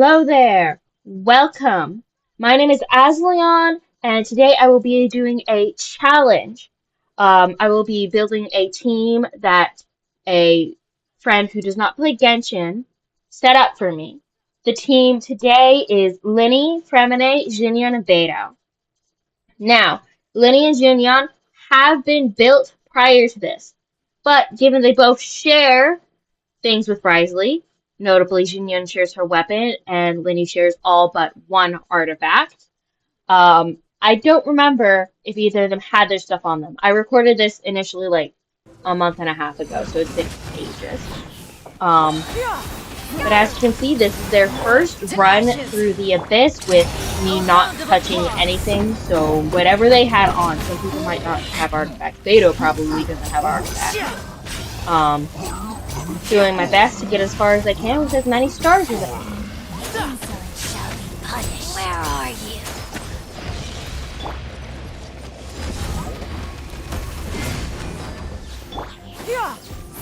Hello there. Welcome. My name is Asleon, and today I will be doing a challenge. I will be building a team that a friend who does not play Genshin set up for me. The team today is Linny, Fremine, Xinyan, and Beidou. Now, Linny and Xinyan have been built prior to this, but given they both share things with Risley. Notably, Jinyun shares her weapon, and Linny shares all but one artifact. I don't remember if either of them had their stuff on them. I recorded this initially like a month and a half ago, so it's been ages. Um, but as you can see, this is their first run through the Abyss with me not touching anything, so whatever they had on, some people might not have artifacts. Beidou probably doesn't have artifacts. Doing my best to get as far as I can with as many stars as I can. Where are you?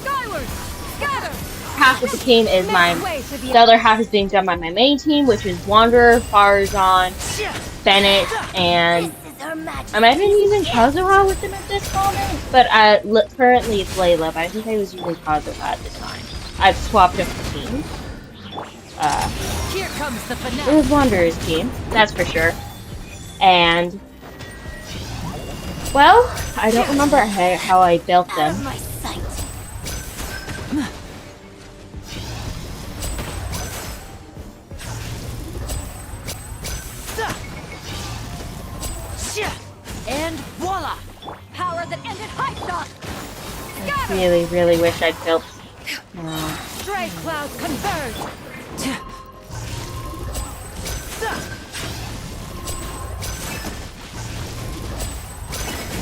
Skyward! Scatter! Half of the team is mine. The other half is being done by my main team, which is Wanderer, Farazan, Bennett, and I might have been using Kazuha with them at this moment, but currently it's Layla, but I think I was using Kazuha at the time. I've swapped up the team. Here comes the It was Wanderer's team, that's for sure. And, well, I don't remember how I built them. Out of my sight. And voila! Power that ended high thought! I really, really wish I'd built. Stray clouds converge!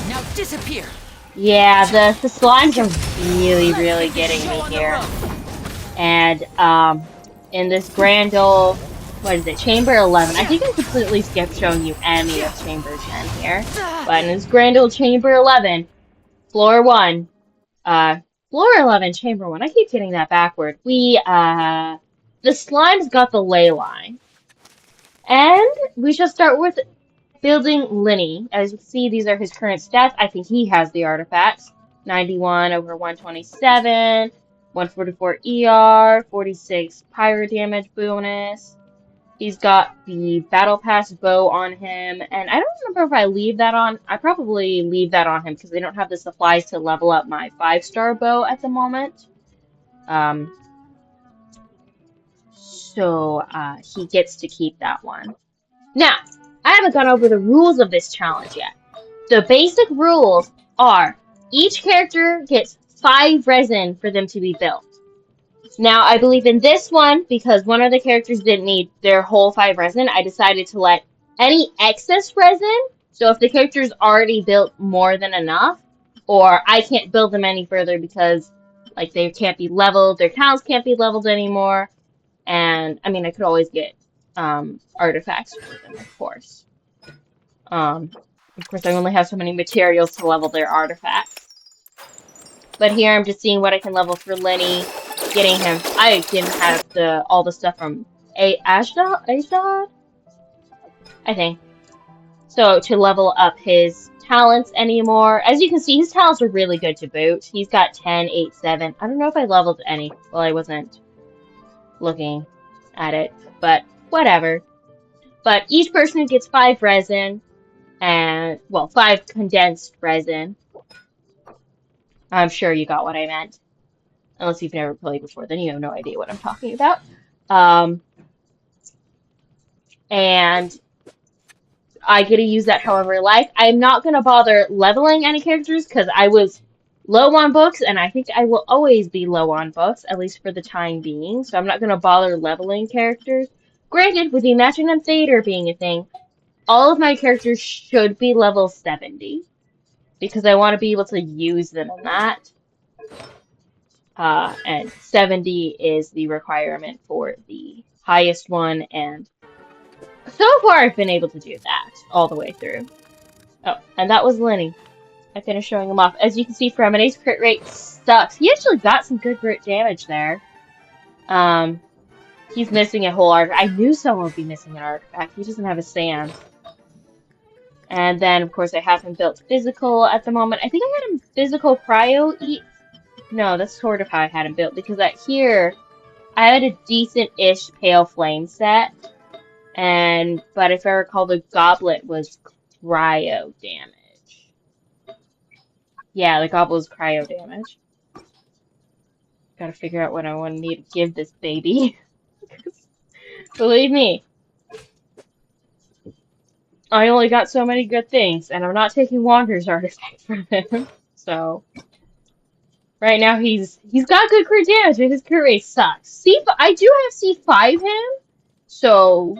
Now disappear! Yeah, the slimes are really, really getting me here. And, in this Grand Old, what is it, Chamber 11. I think I completely skipped showing you any of Chamber 10 here. But in this Grand Old Chamber 11, Floor 1, Floor 11, Chamber 1, I keep getting that backward. The slimes got the ley line. And we shall start with building Linny. As you can see, these are his current stats. I think he has the artifacts. 91 over 127, 144 ER, 46 pyro damage bonus. He's got the Battle Pass bow on him, and I don't remember if I leave that on. I probably leave that on him because they don't have the supplies to level up my 5-star bow at the moment. So he gets to keep that one. Now, I haven't gone over the rules of this challenge yet. The basic rules are each character gets 5 resin for them to be built. Now, I believe in this one, because one of the characters didn't need their whole 5 resin, I decided to let any excess resin, so if the character's already built more than enough, or I can't build them any further because, like, they can't be leveled, their towns can't be leveled anymore, and, I mean, I could always get, artifacts for them, of course. I only have so many materials to level their artifacts. But here I'm just seeing what I can level for Linny, getting him. I didn't have all the stuff from Ashdod, I think. So to level up his talents anymore. As you can see, his talents are really good to boot. He's got 10, 8, 7. I don't know if I leveled any. Well, I wasn't looking at it, but whatever. But each person gets 5 resin, and, well, 5 condensed resin. I'm sure you got what I meant. Unless you've never played before, then you have no idea what I'm talking about. And I get to use that however I like. I'm not going to bother leveling any characters because I was low on books, and I think I will always be low on books, at least for the time being. So I'm not going to bother leveling characters. Granted, with the Imaginum Theater being a thing, all of my characters should be level 70. Because I want to be able to use them in that. And 70 is the requirement for the highest one, and so far I've been able to do that all the way through. Oh, and that was Linny. I finished showing him off. As you can see, Fremine's crit rate sucks. He actually got some good crit damage there. He's missing a whole artifact. I knew someone would be missing an artifact. He doesn't have a sand. And then, of course, I have him built physical at the moment. I think I had him physical cryo eat. No, that's sort of how I had him built, because here, I had a decent-ish pale flame set. But if I recall, the goblet was cryo damage. Yeah, the goblet was cryo damage. Gotta figure out what I want to need to give this baby. Believe me, I only got so many good things, and I'm not taking Wander's artifact from him. So right now he's got good crit damage, but his crit rate sucks. I do have C5 him, so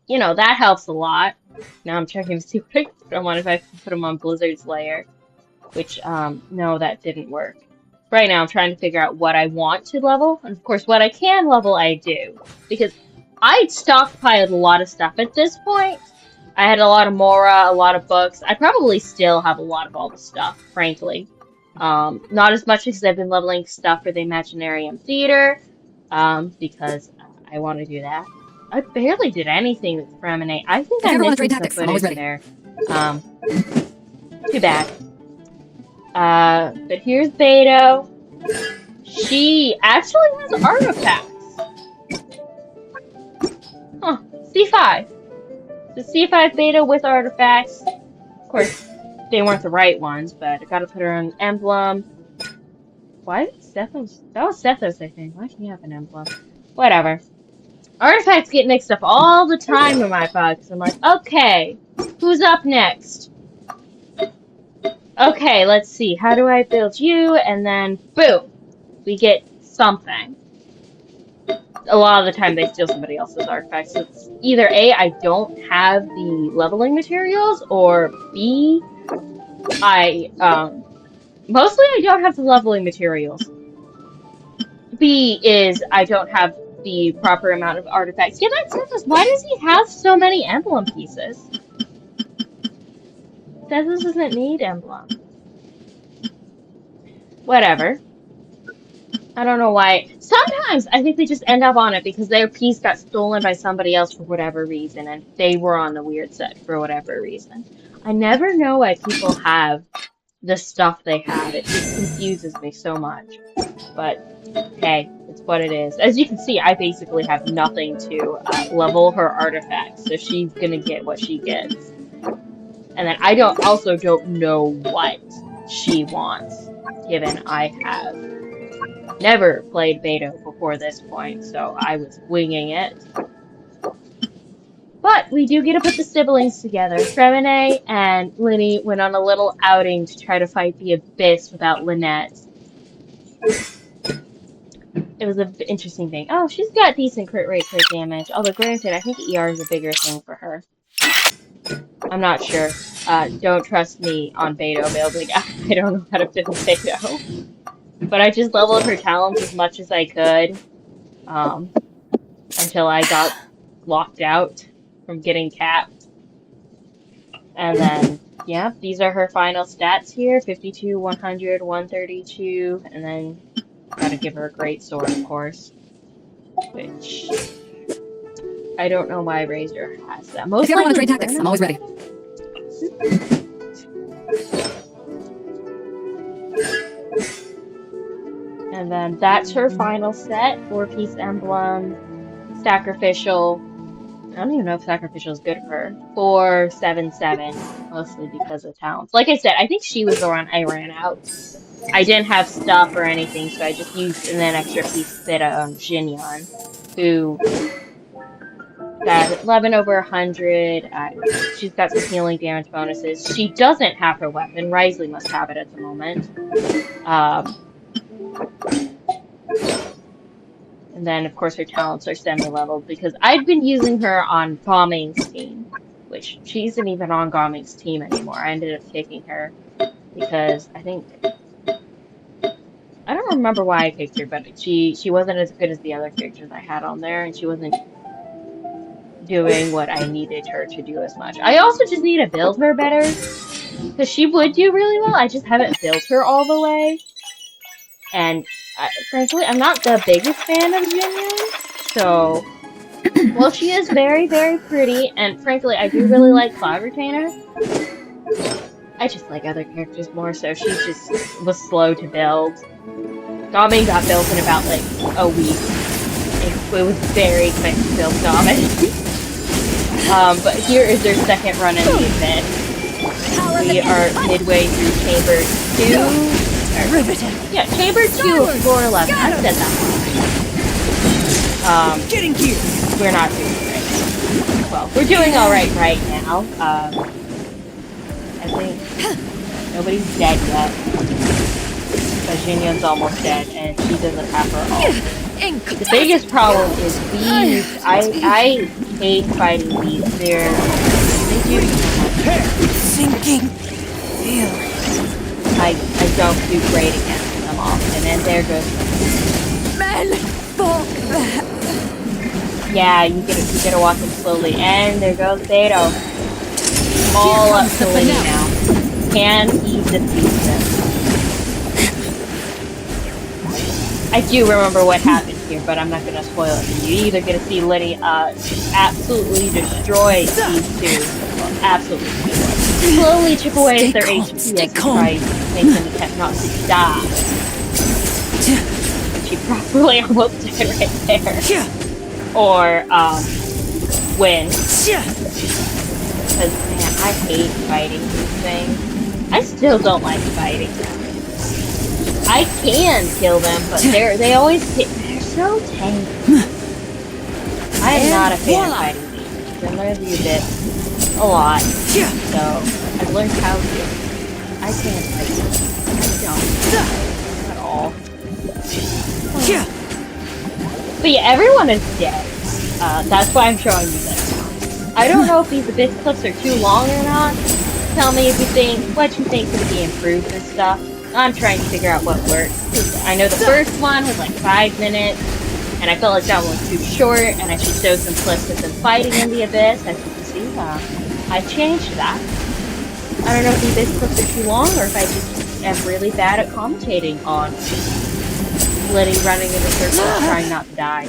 you know that helps a lot. Now I'm checking to see what I can put him on, if I can put him on Blizzard's Lair, which no, that didn't work. Right now I'm trying to figure out what I want to level, and of course what I can level I do, because I stockpiled a lot of stuff at this point. I had a lot of Mora, a lot of books. I probably still have a lot of all the stuff, frankly. Not as much because I've been leveling stuff for the Imaginarium Theater, because I want to do that. I barely did anything with Freminate. I think If you I'm ever want to missing trade some tactics, I'm always footage ready. there. Too bad. But here's Beto. She actually has artifacts. Huh. C5. The C5 Beta with artifacts. Of course, they weren't the right ones, but I gotta put her on emblem. Why did Sethos? That was Sethos, I think. Why did he have an emblem? Whatever. Artifacts get mixed up all the time in my bugs. I'm like, okay, who's up next? Okay, let's see. How do I build you? And then, boom, we get something. A lot of the time they steal somebody else's artifacts. So it's either A, I don't have the leveling materials, or B, mostly I don't have the leveling materials. B is I don't have the proper amount of artifacts. Yeah, that Sethos, why does he have so many emblem pieces? Sethos doesn't need emblem. Whatever. I don't know why. Sometimes I think they just end up on it because their piece got stolen by somebody else for whatever reason, and they were on the weird set for whatever reason. I never know why people have the stuff they have. It just confuses me so much. But hey, it's what it is. As you can see, I basically have nothing to level her artifacts, so she's gonna get what she gets. And then I also don't know what she wants, given I have never played Beto before this point, so I was winging it. But we do get to put the siblings together. Fremine and Linny went on a little outing to try to fight the Abyss without Lynette. It was an interesting thing. Oh, she's got decent crit rate, crit damage. Although, granted, I think ER is a bigger thing for her. I'm not sure. Don't trust me on Beto building. I don't know how to build Beto. But I just leveled her talents as much as I could. Until I got locked out from getting capped. And then, yeah, these are her final stats here. 52, 100, 132, and then gotta give her a great sword, of course. Which, I don't know why Razor has that. Most If you ever want to likely trade tactics, I'm always ready. And then that's her final set. 4-piece emblem, sacrificial. I don't even know if sacrificial is good for her. 477, mostly because of talents. Like I said, I think she was the one I ran out. I didn't have stuff or anything, so I just used an extra piece of Beta on Xinyan, who got 11 over 100. She's got some healing damage bonuses. She doesn't have her weapon. Risley must have it at the moment. And then, of course, her talents are semi-leveled because I've been using her on Bombing's team, which she isn't even on Bombing's team anymore. I ended up taking her because I don't remember why I picked her, but she wasn't as good as the other characters I had on there, and she wasn't doing what I needed her to do as much. I also just need to build her better, because she would do really well. I just haven't built her all the way. And Frankly, I'm not the biggest fan of Jinyoon, so well, she is very, very pretty, and frankly, I do really like Cloud Retainer. I just like other characters more, so she just was slow to build. Domin got built in about like a week. It was very quick to build Domin. But here is their second run in the event. We are midway through Chamber 2. Riveting. Yeah, Chamber 2 of floor 11. I said that. Getting gear. We're not doing great. Well, we're doing alright right now. I think nobody's dead yet. But Jinyoon's almost dead, and she doesn't have her ult. The biggest problem is these. I hate fighting these. They do Sinking feeling. I don't do great against them often, and there goes Men fall back. yeah, you gotta walk them slowly, and there goes Beto. All up to Liddy now. Can he defeat them? I do remember what happened here, but I'm not gonna spoil it for you. You're either gonna see Liddy absolutely destroy these two. Well, absolutely destroy. Slowly chip away at their HP as he tries to make an attempt not to die. She probably almost died right there. Or, win. Because, man, I hate fighting these things. I still don't like fighting them. I can kill them, but they always they're so tame. I am not a fan of fighting these. I learned the Abyss a lot, so I've learned how to. I can't fight them. I don't at all. But yeah, everyone is dead. That's why I'm showing you this. I don't know if these Abyss clips are too long or not. Tell me what you think could be improved and stuff. I'm trying to figure out what works. I know the first one was like 5 minutes, and I felt like that one was too short, and I should show some clips of them fighting in the Abyss. As you can see, I changed that. I don't know if the Abyss clips are too long, or if I just am really bad at commentating on Liddy running in the circles, trying not to die.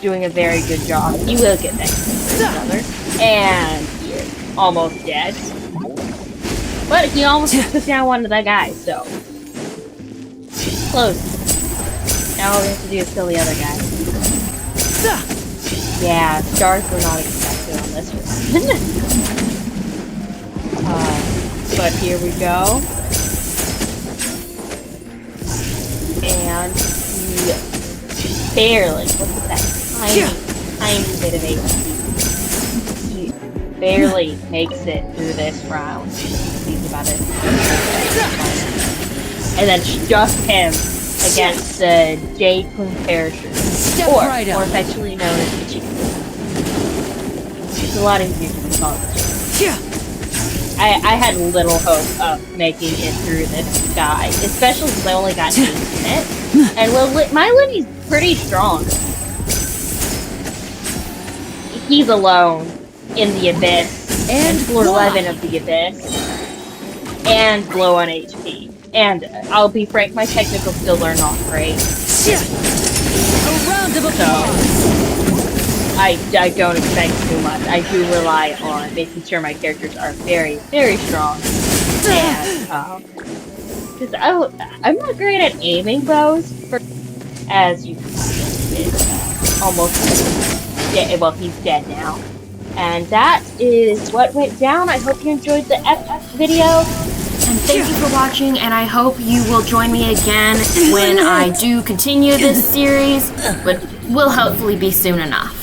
Doing a very good job. He will get back to another. And he is almost dead. But he almost took down one of the guys, so. Close. Now all we have to do is kill the other guy. Yeah, stars were not expected on this one. But here we go. And he barely, look at that tiny bit of HP. He barely makes it through this round. About it. And then just him against the Jade Plume Perisher, or more affectionately known as the Chief. It's a lot easier to be called. I had little hope of making it through this guy, especially because I only got 8 minutes. And well, my Liddy's pretty strong. He's alone in the Abyss, and floor 11 of the Abyss. And low on HP. And I'll be frank, my technical skills are not great. A round of applause. I don't expect too much. I do rely on making sure my characters are very, very strong. And, because I'm not great at aiming bows, as you can see, it's almost dead. Well, he's dead now. And that is what went down. I hope you enjoyed the video. And thank you for watching, and I hope you will join me again when I do continue this series, but will hopefully be soon enough.